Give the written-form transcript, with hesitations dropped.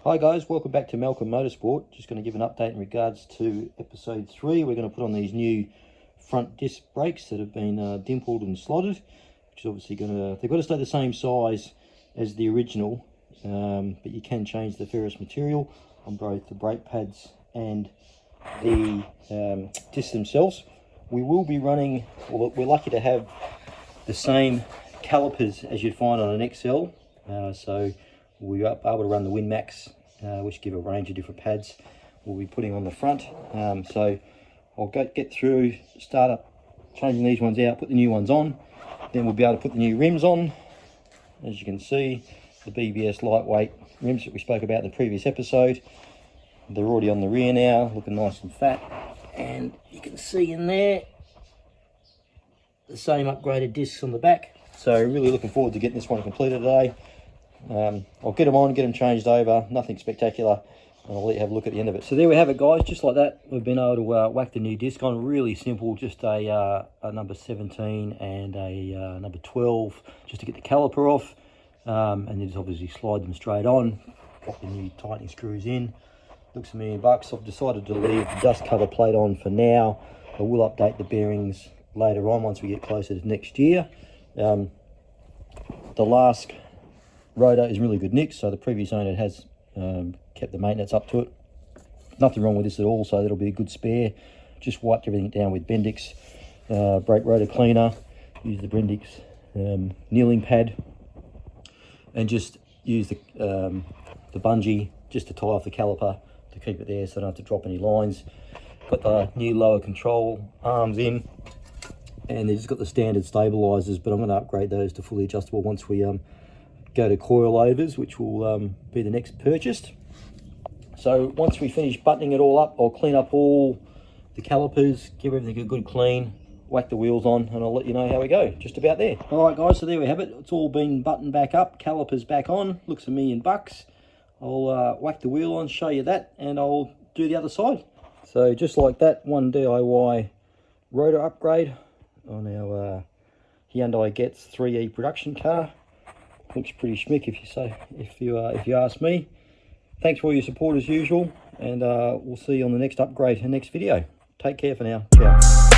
Hi guys, welcome back to Malkin Motorsport. Just going to give an update in regards to episode 3. We're going to put on these new front disc brakes that have been dimpled and slotted, which is obviously they've got to stay the same size as the original, but you can change the ferrous material on both the brake pads and the discs themselves. We will be running, well, we're lucky to have the same calipers as you'd find on an XL, so we're able to run the WinMax, which give a range of different pads we'll be putting on the front. So I'll get through, start up changing these ones out, put the new ones on, then we'll be able to put the new rims on. As you can see, the BBS lightweight rims that we spoke about in the previous episode, they're already on the rear now, looking nice and fat, and you can see in there the same upgraded discs on the back. So really looking forward to getting this one completed today. I'll get them on, get them changed over, nothing spectacular, and I'll let you have a look at the end of it. So there we have it guys, just like that. We've been able to whack the new disc on, really simple, just a number 17 and a number 12, just to get the caliper off, and then just obviously slide them straight on, pop the new tightening screws in. Looks $1 million. I've decided to leave the dust cover plate on for now. I will update the bearings later on once we get closer to next year. The last rotor is really good nick, so the previous owner has kept the maintenance up to it. Nothing wrong with this at all, so that'll be a good spare. Just wiped everything down with Bendix brake rotor cleaner, use the Bendix kneeling pad, and just use the bungee just to tie off the caliper to keep it there so I don't have to drop any lines. Got the new lower control arms in, and they've just got the standard stabilizers, but I'm going to upgrade those to fully adjustable once we go to coilovers, which will be the next purchased. So once we finish buttoning it all up, I'll clean up all the calipers, give everything a good clean, whack the wheels on, and I'll let you know how we go. Just about there. All right guys, so there we have it. It's all been buttoned back up, calipers back on, looks $1 million. I'll whack the wheel on, show you that, and I'll do the other side. So just like that, one DIY rotor upgrade on our Hyundai Getz 3E production car. Looks pretty schmick if you ask me. Thanks for all your support as usual, and we'll see you on the next upgrade and next video. Take care for now. Ciao.